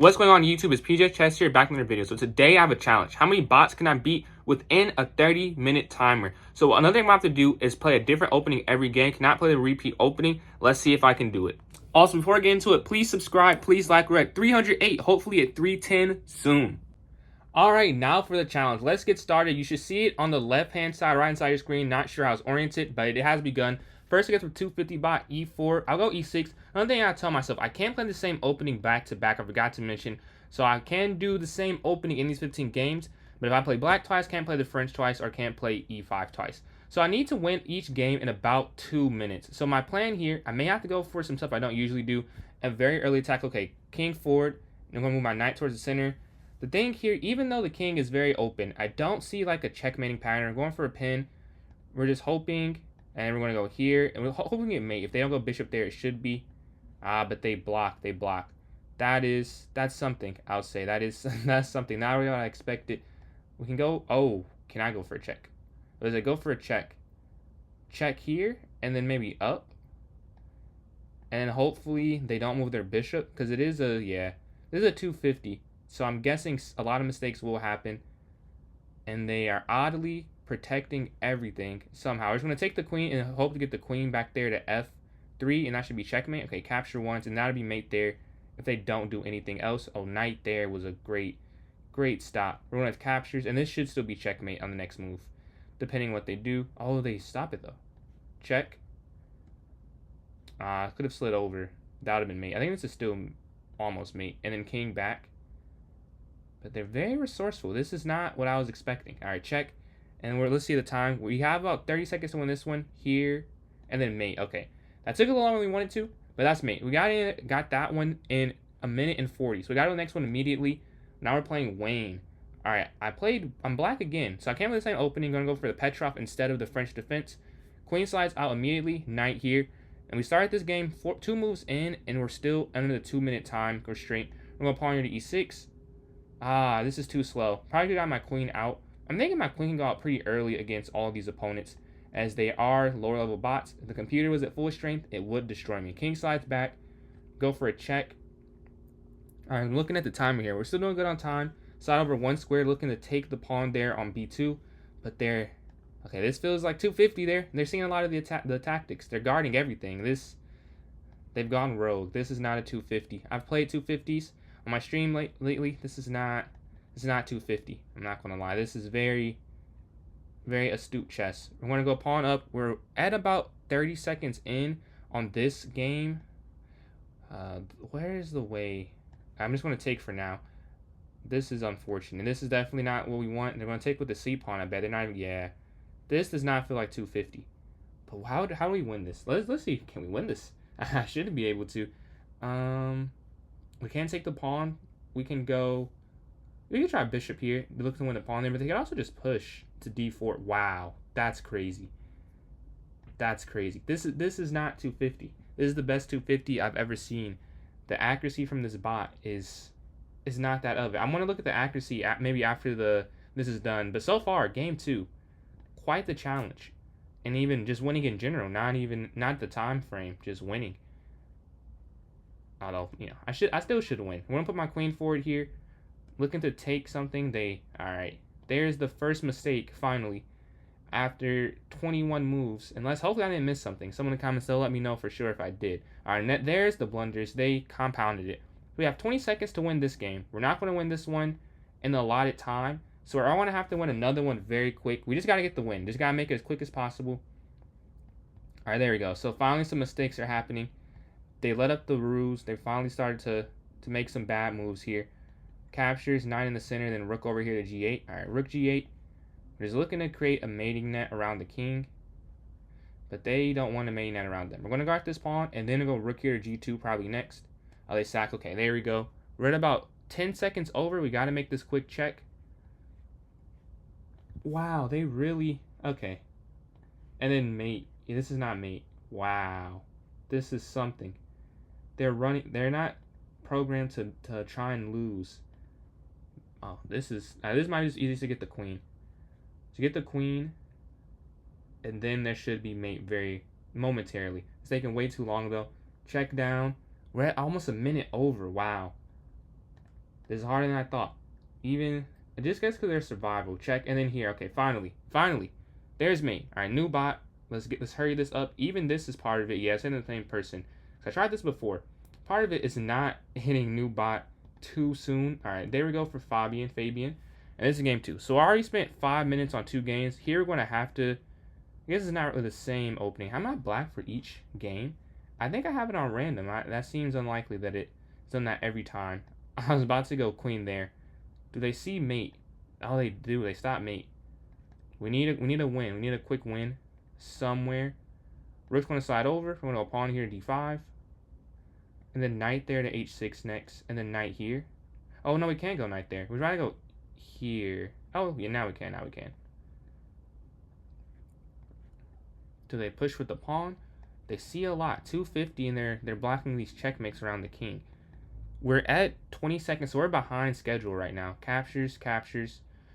What's going on YouTube? It's PJ Chess here, back in another video. So today I have a challenge. How many bots can I beat within a 30-minute timer? So another thing I have to do is play a different opening every game. Cannot play the repeat opening. Let's see if I can do it. Also, before I get into it, please subscribe, please like. We're at 308, hopefully at 310 soon. Alright, now for the challenge. Let's get started. You should see it on the left-hand side, right-hand side of your screen. Not sure how it's oriented, but it has begun. First, I get for 250 bot, e4. I'll go e6. Another thing I tell myself, I can't play the same opening back-to-back. I forgot to mention. So I can do the same opening in these 15 games. But if I play black twice, can't play the French twice, or can't play e5 twice. So I need to win each game in about 2 minutes. So my plan here, I may have to go for some stuff I don't usually do. A very early attack. Okay, king forward. I'm going to move my knight towards the center. The thing here, even though the king is very open, I don't see like a checkmating pattern. We're going for a pin. We're just hoping, and we're going to go here, and we're hoping it mate. If they don't go bishop there, it should be. But they block. They block. That's something. I'll say that's something. Not really what I expected. We can go. Oh, can I go for a check? Or does it go for a check? Check here, and then maybe up, and hopefully they don't move their bishop because it is a This is a 250. So I'm guessing a lot of mistakes will happen. And they are oddly protecting everything somehow. We're just going to take the queen and hope to get the queen back there to f3. And that should be checkmate. Okay, capture once. And that'll be mate there if they don't do anything else. Oh, knight there was a great stop. We're going to have captures. And this should still be checkmate on the next move. Depending what they do. Oh, they stop it though. Check. Could have slid over. That would have been mate. I think this is still almost mate. And then king back. But they're very resourceful. This is not what I was expecting. All right, check. And let's see the time. We have about 30 seconds to win this one. Here. And then mate. Okay. That took a little longer than we wanted to. But that's mate. We got that one in a minute and 40. So we got to the next one immediately. Now we're playing Wayne. All right. I'm black again. So I can't play the same opening. I'm going to go for the Petrov instead of the French defense. Queen slides out immediately. Knight here. And we started this game 2 moves in. And we're still under the 2-minute time constraint. We're going to pawn here to e6. This is too slow. Probably got my queen out. I'm thinking my queen can go out pretty early against all of these opponents, as they are lower level bots. If the computer was at full strength, it would destroy me. King slides back. Go for a check. Alright, I'm looking at the timer here. We're still doing good on time. Slide over 1 square, looking to take the pawn there on b2. But they're... Okay, this feels like 250 there. They're seeing a lot of the tactics. They're guarding everything. They've gone rogue. This is not a 250. I've played 250s. On my stream lately, this is not 250. I'm not gonna lie. This is very, very astute chess. We're gonna go pawn up. We're at about 30 seconds in on this game. Where is the way? I'm just gonna take for now. This is unfortunate. This is definitely not what we want. They're gonna take with the c pawn. I bet they're not even. Yeah, this does not feel like 250. But how do we win this? Let's see. Can we win this? I should be able to. We can take the pawn. We can try bishop here. They look to win the pawn there, but they can also just push to d4. Wow, that's crazy. That's crazy. This is not 250. This is the best 250 I've ever seen. The accuracy from this bot is not that of it. I'm gonna look at the accuracy maybe after this is done. But so far, game 2, quite the challenge, and even just winning in general. Not the time frame, just winning. Although, I still should win. I'm gonna put my queen forward here, looking to take something. All right. There's the first mistake finally, after 21 moves. Unless hopefully I didn't miss something. Someone in the comments, they'll let me know for sure if I did. All right, there's the blunders. They compounded it. We have 20 seconds to win this game. We're not gonna win this one in the allotted time, so I want to have to win another one very quick. We just gotta get the win. Just gotta make it as quick as possible. All right, there we go. So finally, some mistakes are happening. They let up the ruse. They finally started to make some bad moves here. Captures, knight in the center, then rook over here to g8. All right, rook g8. We're just looking to create a mating net around the king. But they don't want a mating net around them. We're going to guard this pawn, and then go rook here to g2 probably next. Oh, they sack. Okay, there we go. We're at about 10 seconds over. We got to make this quick check. Wow, they really... Okay. And then mate. Yeah, this is not mate. Wow. This is something. They're not programmed to try and lose. Oh, this might be just easy to get the queen. To get the queen, and then there should be mate very momentarily. It's taking way too long though. Check down. We're at almost a minute over. Wow. This is harder than I thought. Even, just guess because there's survival. Check, and then here. Okay, finally. There's mate. All right, new bot. Let's hurry this up. Even this is part of it. Yeah, it's in the same person. So I tried this before. Part of it is not hitting new bot too soon. All right, there we go for Fabian. And this is game 2. So I already spent 5 minutes on 2 games. Here we're going to have to, I guess it's not really the same opening. Am I black for each game? I think I have it on random. That seems unlikely that it's done that every time. I was about to go queen there. Do they see mate? Oh, they do. They stop mate. We need a win. We need a quick win somewhere. Rook's going to slide over. We're going to go pawn here to d5. And then knight there to h6 next. And then knight here. Oh, no, we can't go knight there. We'd rather go here. Oh, yeah, now we can. Do they push with the pawn? They see a lot. 250, and they're blocking these checkmates around the king. We're at 20 seconds, so we're behind schedule right now. Captures.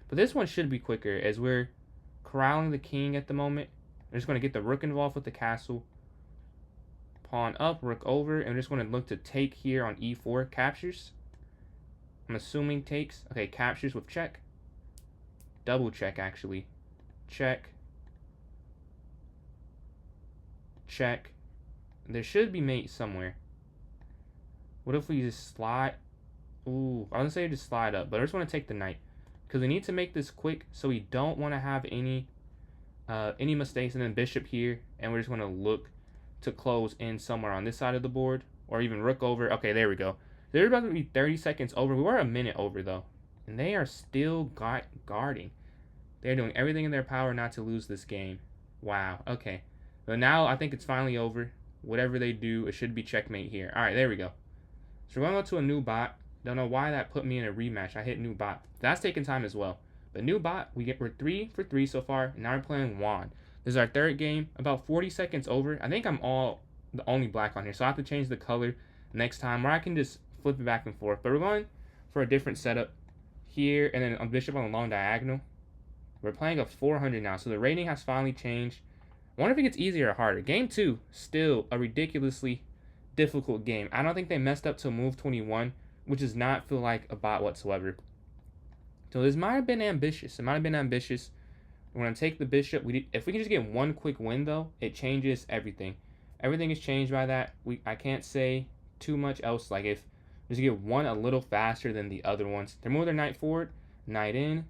But this one should be quicker, as we're corralling the king at the moment. We're just going to get the rook involved with the castle. Pawn up, rook over, and we're just going to look to take here on e4. Captures. I'm assuming takes. Okay, captures with check. Double check, actually. Check. There should be mate somewhere. What if we just slide? Ooh, I was gonna say just slide up, but I just want to take the knight because we need to make this quick, so we don't want to have any mistakes. And then bishop here, and we're just gonna look to close in somewhere on this side of the board, or even rook over. Okay, there we go. They're about to be 30 seconds over. We were a minute over though, and they are still guarding. They're doing everything in their power not to lose this game. Wow. Okay. But now I think it's finally over. Whatever they do, it should be checkmate here. All right, there we go. So we're going to go to a new bot. Don't know why that put me in a rematch. I hit new bot. That's taking time as well. But new bot, we're 3 for 3 so far. And now we're playing Juan. This is our third game. About 40 seconds over. I think I'm the only black on here. So I have to change the color next time, where I can just flip it back and forth. But we're going for a different setup here. And then a bishop on the long diagonal. We're playing a 400 now. So the rating has finally changed. I wonder if it gets easier or harder. Game 2, still a ridiculously difficult game. I don't think they messed up till move 21, which does not feel like a bot whatsoever. So this might have been ambitious. We're going to take the bishop. If we can just get one quick win, though, it changes everything. Everything is changed by that. I can't say too much else. Like if we just get one a little faster than the other ones. They move their knight forward, knight in,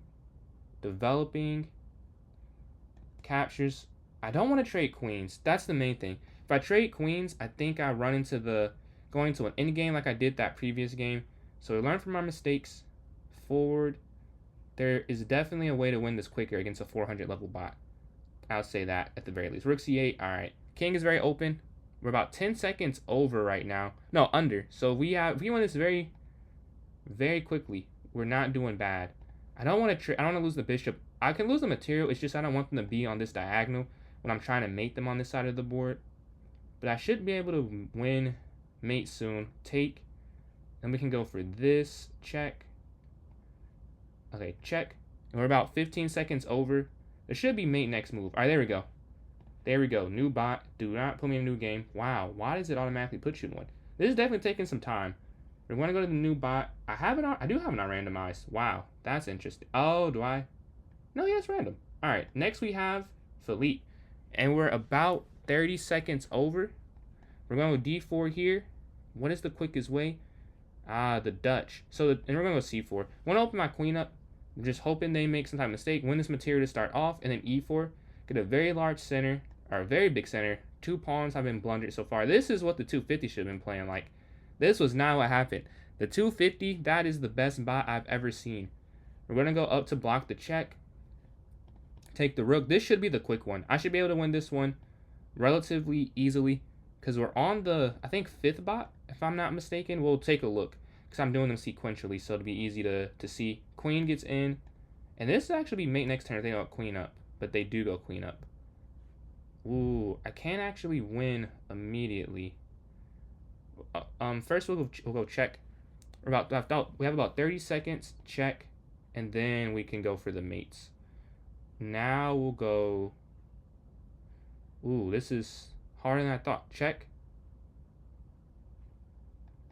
developing, captures. I don't want to trade queens. That's the main thing. If I trade queens, I think I run into going to an endgame like I did that previous game. So we learn from our mistakes. Forward. There is definitely a way to win this quicker against a 400 level bot. I'll say that at the very least. Rook c8. All right. King is very open. We're about 10 seconds over right now. No, under. So if we win this very, very quickly, we're not doing bad. I don't want to lose the bishop. I can lose the material. It's just I don't want them to be on this diagonal when I'm trying to mate them on this side of the board. But I should be able to win mate soon. Take. And we can go for this. Check. Okay, check. And we're about 15 seconds over. There should be mate next move. All right, there we go. There we go. New bot. Do not put me in a new game. Wow. Why does it automatically put you in one? This is definitely taking some time. We're going to go to the new bot. I do have it on randomized. Wow. That's interesting. Oh, do I? No, yeah, it's random. All right. Next we have Philippe. And we're about 30 seconds over. We're going to go d4 here. What is the quickest way? The Dutch. And we're going to go c4. Want to open my queen up. I'm just hoping they make some type of mistake. Win this material to start off. And then e4. Get a very large center. Or a very big center. 2 pawns have been blundered so far. This is what the 250 should have been playing like. This was not what happened. The 250, that is the best bot I've ever seen. We're going to go up to block the check. Take the rook. This should be the quick one. I should be able to win this one relatively easily because we're on the, I think, 5th bot, if I'm not mistaken. We'll take a look because I'm doing them sequentially, so it'll be easy to see. Queen gets in, and this will actually be mate next turn if they go queen up, but they do go queen up. Ooh, I can't actually win immediately. First we'll go check. We have about 30 seconds. Check, and then we can go for the mates. Now we'll go. Ooh, this is harder than I thought. Check.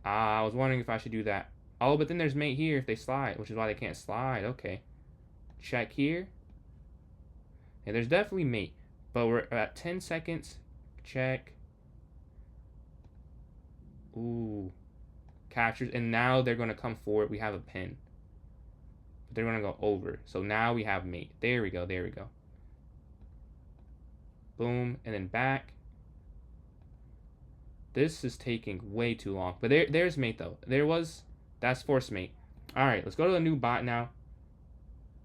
I was wondering if I should do that. Oh, but then there's mate here if they slide, which is why they can't slide. Okay. Check here. Yeah, there's definitely mate. But we're at 10 seconds. Check. Ooh. Captures. And now they're going to come forward. We have a pin. But they're going to go over. So now we have mate. There we go. There we go. Boom. And then back. This is taking way too long. But there's mate, though. That's force mate. All right. Let's go to the new bot now.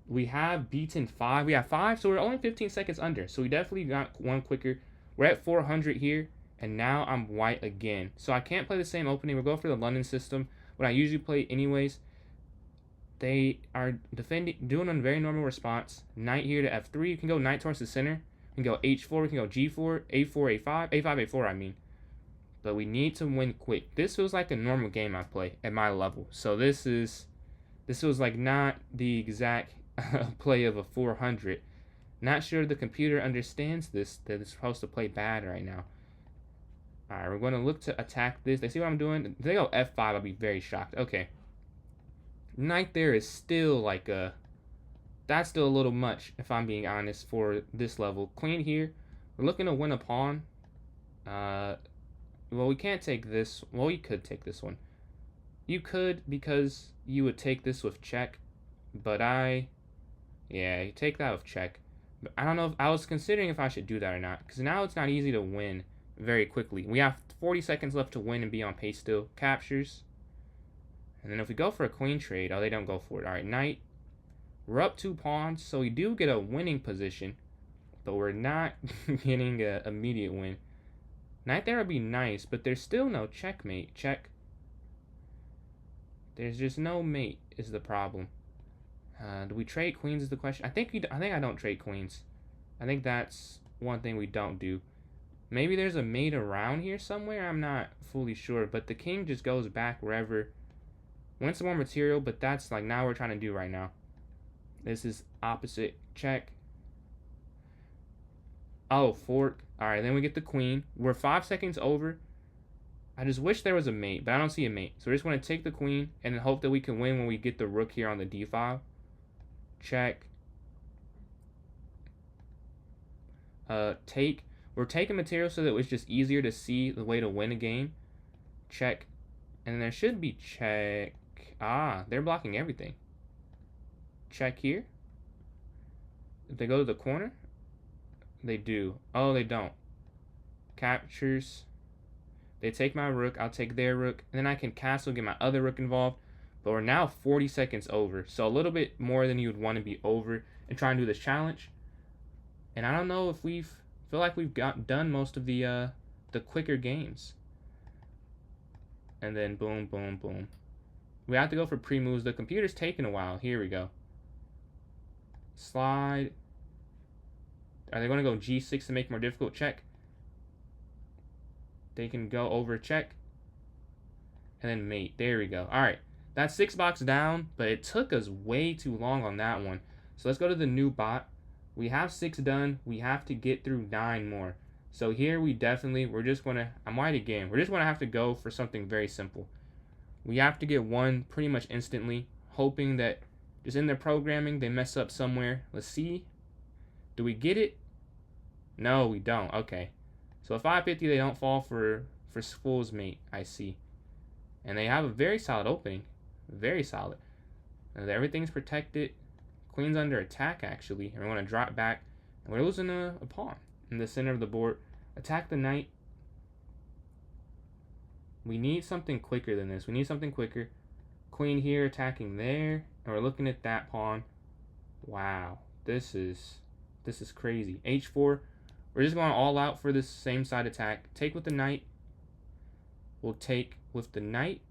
We have beaten 5. We have 5, so we're only 15 seconds under. So we definitely got one quicker. We're at 400 here, and now I'm white again. So I can't play the same opening. We'll go for the London system, what I usually play anyways. They are doing a very normal response. Knight here to f3. You can go knight towards the center. We can go h4. We can go g4, a4, a5, a5, a4, I mean. But we need to win quick. This feels like a normal game I play at my level. So this was like not the exact play of a 400. Not sure the computer understands this, that it's supposed to play bad right now. Alright, we're going to look to attack this. They see what I'm doing? If they go f5, I'll be very shocked. Okay. Knight there is still like that's still a little much, if I'm being honest, for this level. Queen here. We're looking to win a pawn. Well, we can't take this. Well, you could take this one. You could, because you would take this with check. But yeah, you take that with check. But I don't know if I was considering if I should do that or not, because now it's not easy to win very quickly. We have 40 seconds left to win and be on pace still. Captures. And then if we go for a queen trade, oh, they don't go for it. All right, knight. We're up 2 pawns, so we do get a winning position, but we're not getting an immediate win. Knight there would be nice, but there's still no checkmate. Check. There's just no mate is the problem. Do we trade queens is the question. I think I don't trade queens. I think that's one thing we don't do. Maybe there's a mate around here somewhere. I'm not fully sure. But the king just goes back wherever. Wins some more material, but that's like now we're trying to do right now. This is opposite. Check. Oh, fork. Alright, then we get the queen. We're 5 seconds over. I just wish there was a mate, but I don't see a mate. So we're just going to take the queen and hope that we can win when we get the rook here on the d file. Check. Take. We're taking material so that it's just easier to see the way to win a game. Check. And there should be check. Ah, they're blocking everything. Check here. If they go to the corner, they do. Oh, they don't. Captures. They take my rook. I'll take their rook. And then I can castle, get my other rook involved. But we're now 40 seconds over. So a little bit more than you would want to be over and try and do this challenge. And I don't know if feel like we've done most of the quicker games. And then boom, boom, boom. We have to go for pre-moves. The computer's taking a while. Here we go. Slide. Are they going to go g6 to make it more difficult? Check. They can go over check. And then mate. There we go. All right. That's 6 blocks down, but it took us way too long on that one. So let's go to the new bot. We have 6 done. We have to get through 9 more. So here we're just going to, I'm white again. We're just going to have to go for something very simple. We have to get 1 pretty much instantly, hoping that just in their programming, they mess up somewhere. Let's see. Do we get it? No, we don't. Okay. So at 550, they don't fall for fool's mate, I see. And they have a very solid opening. Very solid. Everything's protected. Queen's under attack, actually. And we're going to drop back. And we're losing a pawn in the center of the board. Attack the knight. We need something quicker than this. We need something quicker. Queen here attacking there. And we're looking at that pawn. Wow. This is crazy. H4. We're just going all out for this same side attack. Take with the knight. We'll take with the knight.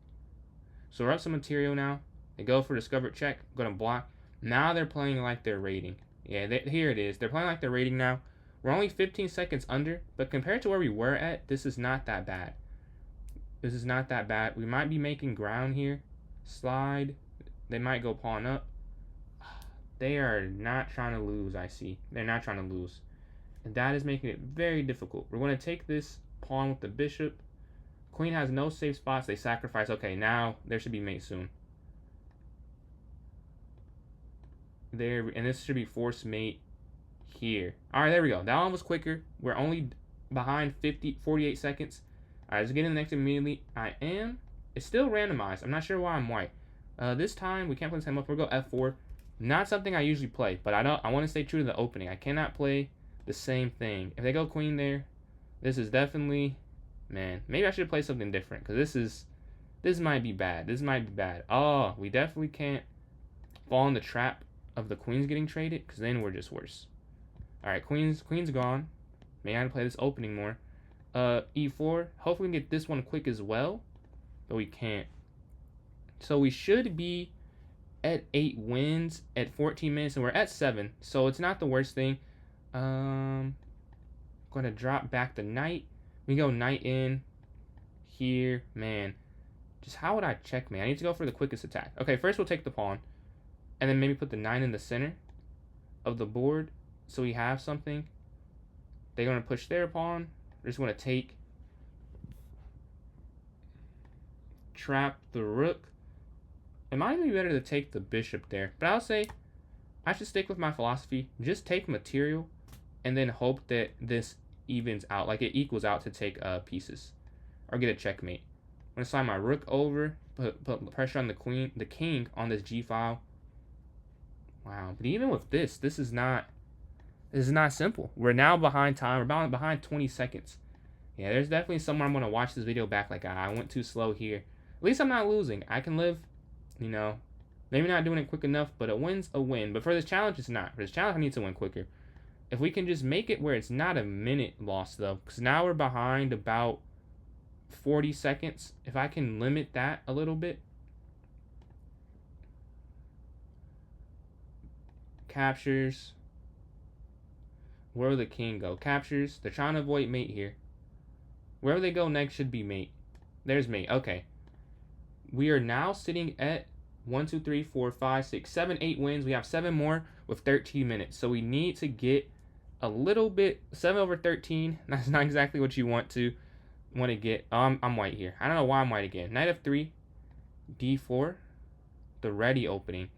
So we're up some material now. They go for discovered check. I'm going to block. Now they're playing like they're raiding. Yeah, here it is. They're playing like they're raiding now. We're only 15 seconds under. But compared to where we were at, this is not that bad. This is not that bad. We might be making ground here. Slide. They might go pawn up. They are not trying to lose, I see. They're not trying to lose. And that is making it very difficult. We're going to take this pawn with the bishop. Queen has no safe spots. They sacrifice. Okay, now there should be mate soon. there, and this should be force mate here. All right, there we go. That one was quicker. We're only behind 48 seconds. All right, let's get in the next immediately. It's still randomized. I'm not sure why I'm white. This time we can't play the same up. We'll go F4. Not something I usually play, but I want to stay true to the opening. I cannot play the same thing. If they go queen there, this is definitely, man, maybe I should play something different, because this might be bad. This might be bad. Oh, we definitely can't fall in the trap of the queens getting traded, because then we're just worse. All right, queen's gone. Maybe I gotta play this opening more. E4. Hopefully we can get this one quick as well, but we can't. So we should be at 8 wins at 14 minutes, and we're at 7, so it's not the worst thing. Gonna drop back the knight. We go knight in here, man. Just how would I checkmate? I need to go for the quickest attack. Okay, first we'll take the pawn, and then maybe put the 9 in the center of the board, so we have something. They're gonna push their pawn. We're just gonna take, trap the rook. It might be better to take the bishop there, but I'll say I should stick with my philosophy. Just take material, and then hope that this evens out, like it equals out to take pieces, or get a checkmate. I'm gonna slide my rook over, put pressure on the king on this g file. Wow, but even with this is not simple. We're now behind time. We're behind 20 seconds. Yeah, there's definitely somewhere I'm gonna watch this video back like I went too slow here. At least I'm not losing. I can live, you know, maybe not doing it quick enough, but a win's a win. But for this challenge, it's not. For this challenge, I need to win quicker. If we can just make it where it's not a minute loss, though, because now we're behind about 40 seconds. If I can limit that a little bit. Captures. Where will the king go? Captures. They're trying to avoid mate here. Wherever they go next should be mate. There's mate. Okay. We are now sitting at 1, 2, 3, 4, 5, 6, 7, 8 wins. We have 7 more with 13 minutes. So we need to get a little bit. 7 over 13. That's not exactly what you want to get. I'm white here. I don't know why I'm white again. Knight F3, D4, the ready opening,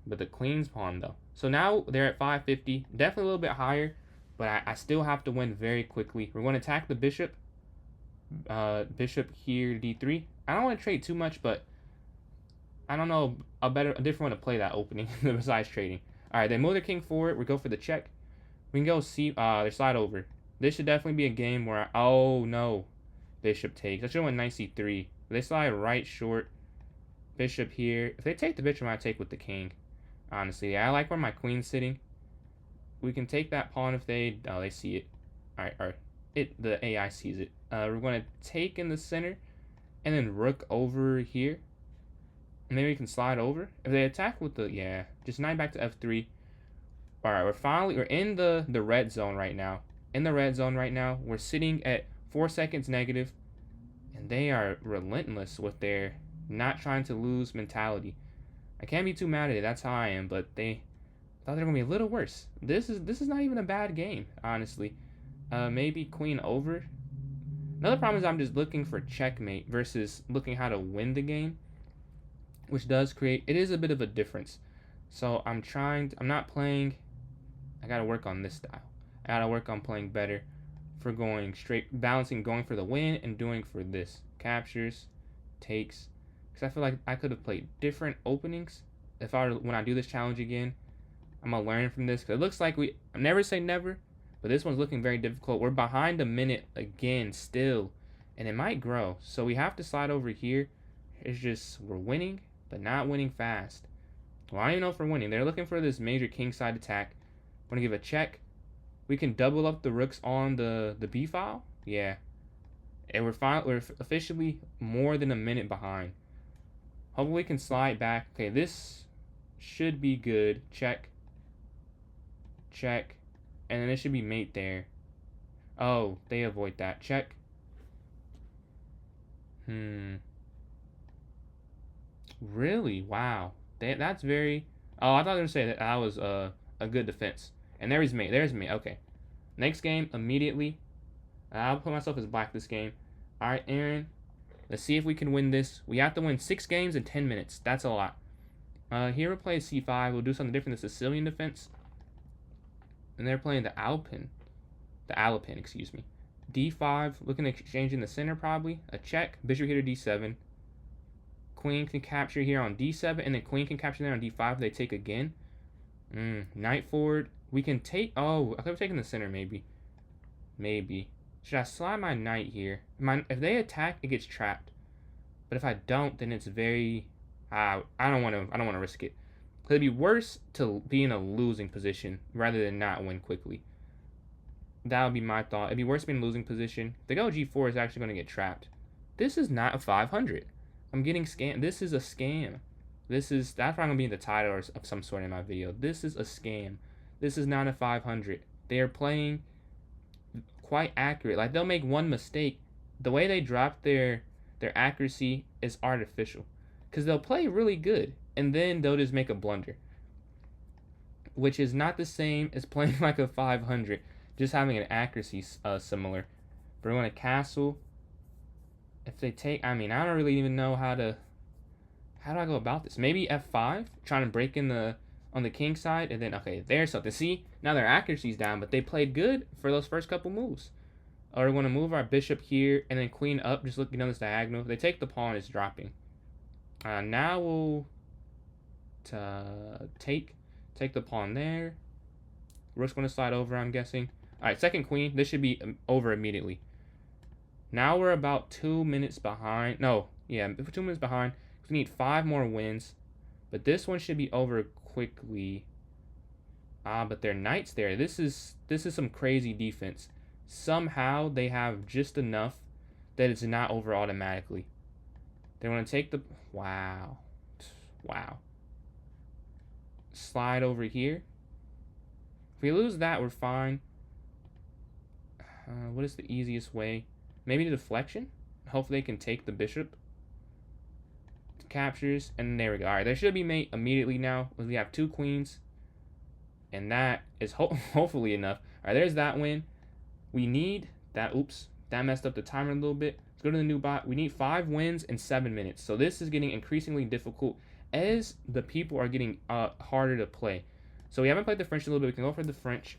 but the queen's pawn though. So now they're at 550. Definitely a little bit higher, but I still have to win very quickly. We're going to attack the bishop. Bishop here, D3. I don't want to trade too much, but I don't know a different way to play that opening besides trading. All right, they move their king forward. We go for the check. We can go see. They slide over. This should definitely be a game where oh no, bishop takes. I should have went knight C3. They slide right short. Bishop here. If they take the bishop, I take with the king. Honestly, yeah, I like where my queen's sitting. We can take that pawn if they see it. All right, the AI sees it. We're going to take in the center, and then rook over here. Maybe we can slide over. If they attack with the just knight back to F3. All right, we're in the red zone right now. We're sitting at 4 seconds negative, and they are relentless with their not trying to lose mentality. I can't be too mad at it. That's how I am. But they thought they were gonna be a little worse. This is not even a bad game, honestly. Maybe queen over. Another problem is I'm just looking for checkmate versus looking how to win the game, which does create, it is a bit of a difference. So I'm not playing, I gotta work on this style. I gotta work on playing better for going straight, balancing going for the win and doing for this. Captures, takes, because I feel like I could have played different openings. When I do this challenge again, I'm gonna learn from this, because it looks like I never say never, but this one's looking very difficult. We're behind a minute again still, and it might grow. So we have to slide over here. It's just, we're winning, but not winning fast. Well, I don't even know if we're winning. They're looking for this major kingside attack. I'm going to give a check. We can double up the rooks on the B file. Yeah. And we're officially more than a minute behind. Hopefully we can slide back. Okay, this should be good. Check. Check. And then it should be mate there. Oh, they avoid that. Check. Really? Wow. That's very... Oh, I thought they were going to say that was a good defense. And there's mate. There's mate. Okay. Next game, immediately. I'll put myself as black this game. Alright, Aaron. Let's see if we can win this. We have to win 6 games in 10 minutes. That's a lot. Here we're playing c5. We'll do something different. The Sicilian defense. And they're playing the Alpine. The Alpine, excuse me. d5, looking to exchange in the center probably. A check. Bishop here to d7. Queen can capture here on d7, and then queen can capture there on d5. They take again. Knight forward. We can take... Oh, I could have taken the center maybe. Maybe. Should I slide my knight here? If they attack, it gets trapped. But if I don't, then it's very... I don't want to risk it. It'd be worse to be in a losing position rather than not win quickly. That would be my thought. It'd be worse to be in a losing position. If they go g4, is actually going to get trapped. This is not a 500. I'm getting scammed. This is a scam. That's probably going to be in the title of some sort in my video. This is a scam. This is not a 500. They are playing quite accurate. Like, they'll make one mistake. The way they drop their accuracy is artificial. Because they'll play really good, and then they'll just make a blunder. Which is not the same as playing like a 500. Just having an accuracy similar. But we're going to castle. If they take... I mean, I don't really even know how do I go about this? Maybe f5? Trying to break in on the king side, and then, okay, there's something. See? Now their accuracy's down, but they played good for those first couple moves. We're going to move our bishop here, and then queen up, just looking on this diagonal. If they take the pawn, it's dropping. Now we'll take the pawn there. Rook's going to slide over, I'm guessing. Alright, second queen. This should be over immediately. Now we're about 2 minutes behind. No, yeah, 2 minutes behind. We need 5 more wins. But this one should be over quickly. But their knight's there. This is some crazy defense. Somehow they have just enough that it's not over automatically. They want to take the... Wow. Slide over here. If we lose that, we're fine. What is the easiest way? Maybe the deflection? Hopefully they can take the bishop. Captures, and there we go. Alright, there should be mate immediately now. We have 2 queens. And that is hopefully enough. Alright, there's that win. We need that. Oops. That messed up the timer a little bit. Let's go to the new bot. We need 5 wins in 7 minutes. So this is getting increasingly difficult as the people are getting harder to play. So we haven't played the French a little bit. We can go for the French.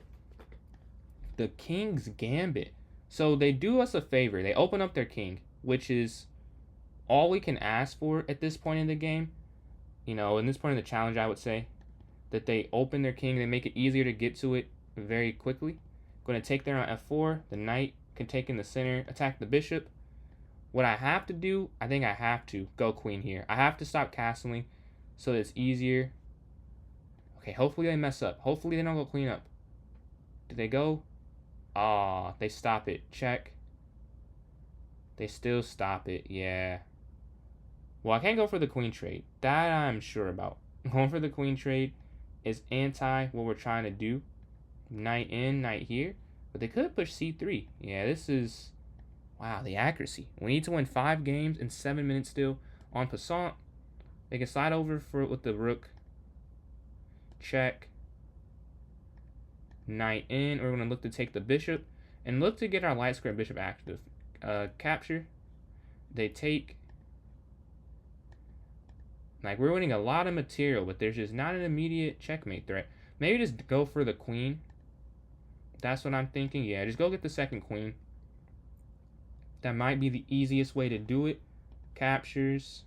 The King's Gambit. So they do us a favor. They open up their king, which is all we can ask for at this point in the game. You know, in this point in the challenge, I would say that they open their king. They make it easier to get to it very quickly. Going to take there on f4. The knight can take in the center, attack the bishop. What I have to do, I think I have to go queen here. I have to stop castling so that it's easier. Okay, hopefully they mess up. Hopefully they don't go queen up. Did they go? Ah, they stop it. Check. They still stop it. Yeah. Well, I can't go for the queen trade. That I'm sure about. Going for the queen trade is anti what we're trying to do. Knight in, knight here. But they could push c3. Yeah, this is... Wow, the accuracy. We need to win 5 games in 7 minutes still. En passant, they can slide over with the rook. Check. Knight in. We're going to look to take the bishop. And look to get our light square bishop active. Capture. They take. Like, we're winning a lot of material, but there's just not an immediate checkmate threat. Maybe just go for the queen. That's what I'm thinking. Yeah, just go get the second queen. That might be the easiest way to do it. Captures.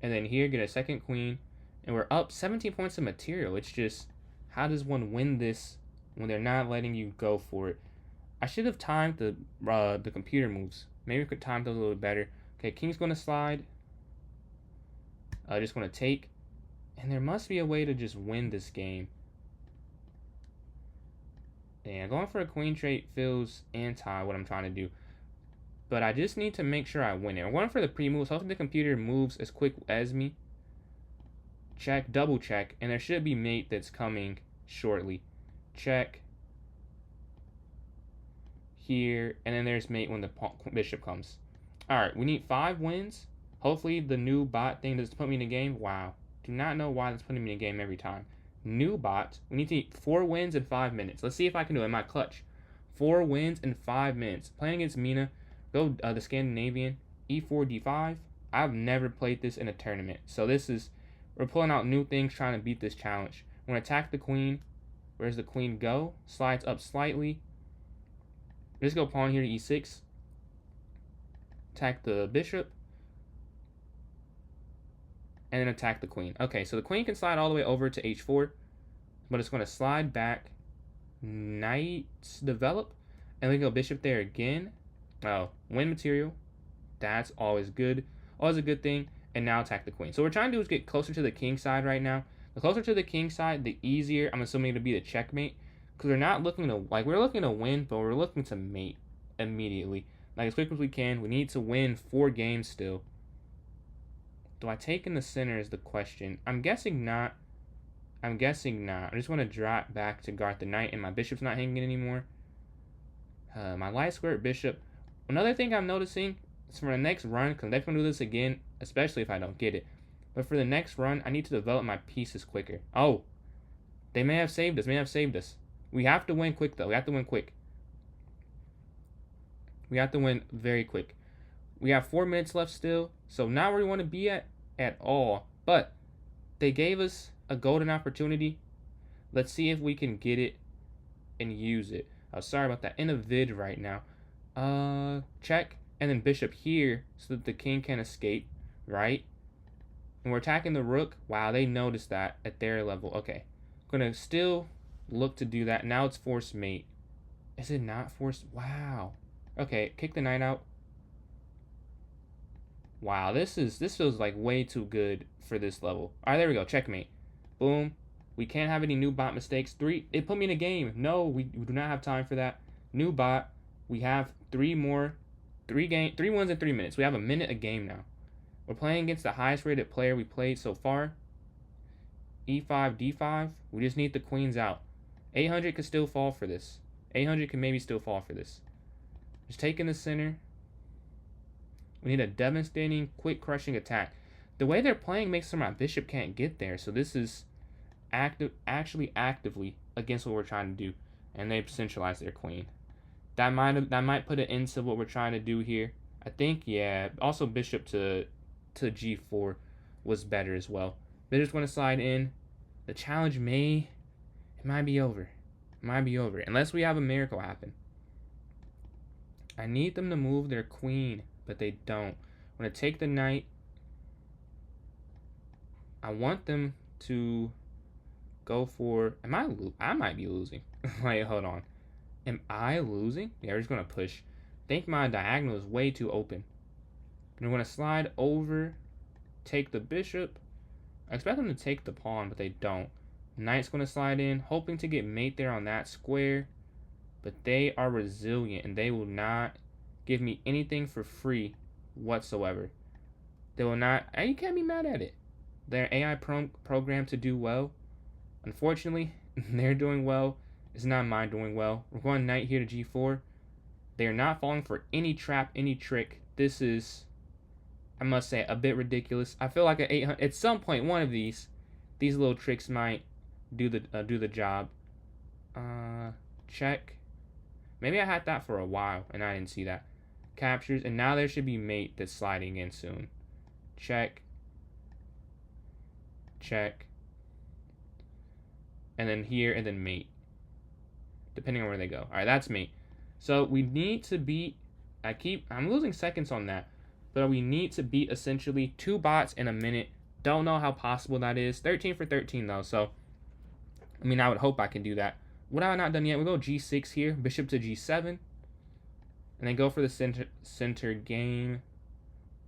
And then here, get a second queen. And we're up 17 points of material. It's just, how does one win this when they're not letting you go for it? I should have timed the computer moves. Maybe we could time those a little better. Okay, king's going to slide. Just going to take. And there must be a way to just win this game. Yeah, going for a queen trade feels anti what I'm trying to do. But I just need to make sure I win it. I'm going for the pre-moves. Hopefully the computer moves as quick as me. Check, double check. And there should be mate that's coming shortly. Check. Here. And then there's mate when the bishop comes. Alright, we need 5 wins. Hopefully the new bot thing doesn't put me in a game. Wow. Do not know why that's putting me in a game every time. New bot. We need to get 4 wins in 5 minutes. Let's see if I can do it in my clutch. 4 wins in 5 minutes. Playing against Mina. Go the Scandinavian. E4, D5. I've never played this in a tournament. So this is We're pulling out new things, trying to beat this challenge. We're going to attack the queen. Where's the queen go? Slides up slightly. Just go pawn here to e6. Attack the bishop. And then attack the queen. Okay, so the queen can slide all the way over to h4. But it's going to slide back. Knight develop. And we go bishop there again. Oh, win material. That's always good. Always a good thing. And now attack the queen. So what we're trying to do is get closer to the king side right now. The closer to the king side, the easier I'm assuming to be the checkmate. Because we're not looking to, we're looking to win, but we're looking to mate immediately. Like as quick as we can. We need to win 4 games still. Do I take in the center is the question. I'm guessing not. I just want to drop back to guard the knight, and my bishop's not hanging anymore. My light squared bishop. Another thing I'm noticing is for the next run, because I'm definitely going to do this again, especially if I don't get it. But for the next run, I need to develop my pieces quicker. Oh, they may have saved us. We have to win quick, though. We have to win quick. We have to win very quick. We have 4 minutes left still, so not where we want to be at all. But they gave us a golden opportunity. Let's see if we can get it and use it. Oh, sorry about that. In a vid right now. Check. And then bishop here so that the king can escape, right? And we're attacking the rook. Wow, they noticed that at their level. Okay. Gonna still look to do that. Now it's forced mate. Is it not forced? Wow. Okay, kick the knight out. Wow, this feels like way too good for this level. Alright, there we go. Checkmate. Boom. We can't have any new bot mistakes. 3. It put me in a game. No, we do not have time for that. New bot. We have 3 more. 3 wins in 3 minutes. We have a minute a game now. We're playing against the highest rated player we played so far. E5, D5. We just need the queens out. 800 could still fall for this. 800 can maybe still fall for this. Just taking the center. We need a devastating, quick crushing attack. The way they're playing makes so my bishop can't get there. So this is actually actively against what we're trying to do. And they've centralized their queen. That might put an end to what we're trying to do here. I think, yeah. Also bishop to g4 was better as well. Bishop's going to slide in. The challenge might be over. It might be over. Unless we have a miracle happen. I need them to move their queen, but they don't. I'm going to take the knight. I want them to go for... I might be losing. Wait, hold on. Am I losing? Yeah, we're just going to push. I think my diagonal is way too open. And we're going to slide over, take the bishop. I expect them to take the pawn, but they don't. Knight's going to slide in, hoping to get mate there on that square. But they are resilient, and they will not give me anything for free whatsoever. They will not... You can't be mad at it. They're AI programmed to do well. Unfortunately, they're doing well. It's not mine doing well. We're going knight here to g4. They are not falling for any trap, any trick. This is, I must say, a bit ridiculous. I feel like at some point, one of these little tricks might do the job. Check. Maybe I had that for a while and I didn't see that. Captures, and now there should be mate that's sliding in soon. Check. Check. And then here, and then mate. Depending on where they go. Alright, that's mate. So we need to beat... I'm losing seconds on that. But we need to beat essentially 2 bots in a minute. Don't know how possible that is. 13 for 13 though, so... I mean, I would hope I can do that. What have I not done yet? We'll go g6 here. Bishop to g7. And then go for the center game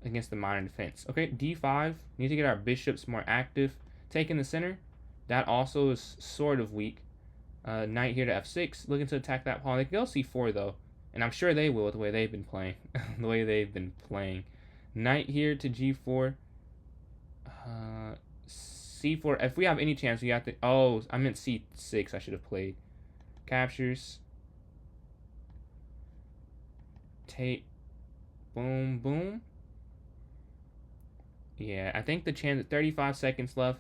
against the modern defense. Okay, d5. Need to get our bishops more active. Taking the center. That also is sort of weak. Knight here to f6. Looking to attack that pawn. They can go c4 though. And I'm sure they will with the way they've been playing. Knight here to g4. c4. If we have any chance, we have to... Oh, I meant c6. I should have played. Captures. Take. Boom, boom. Yeah, I think the chance... 35 seconds left.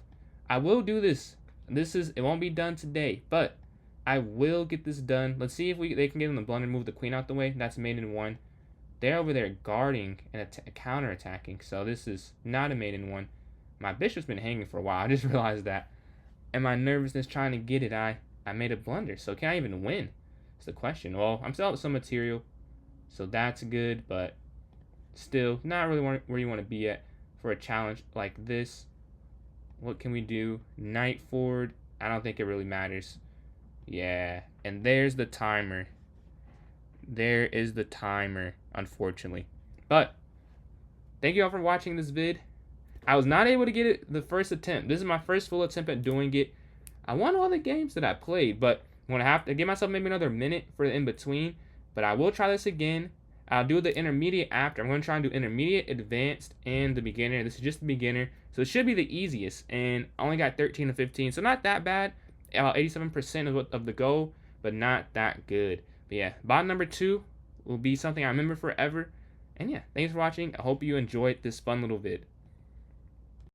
I will do this. It won't be done today, but I will get this done. Let's see if they can get in the blunder and move the queen out the way. That's mate in 1. They're over there guarding and counter-attacking, so this is not a mate in 1. My bishop's been hanging for a while. I just realized that. And my nervousness trying to get it, I made a blunder. So can I even win? That's the question. Well, I'm still out with some material, so that's good, but still not really where you want to be at for a challenge like this. What can we do? Knight forward. I don't think it really matters. Yeah, and there's the timer. There is the timer, unfortunately. But thank you all for watching this vid. I was not able to get it the first attempt. This is my first full attempt at doing it. I won all the games that I played, but I'm going to have to give myself maybe another minute for the in-between. But I will try this again. I'll do the intermediate after. I'm going to try and do intermediate, advanced, and the beginner. This is just the beginner, so it should be the easiest. And I only got 13 to 15, so not that bad. About 87% of the goal, but not that good. But yeah, bot number 2 will be something I remember forever. And yeah, thanks for watching. I hope you enjoyed this fun little vid.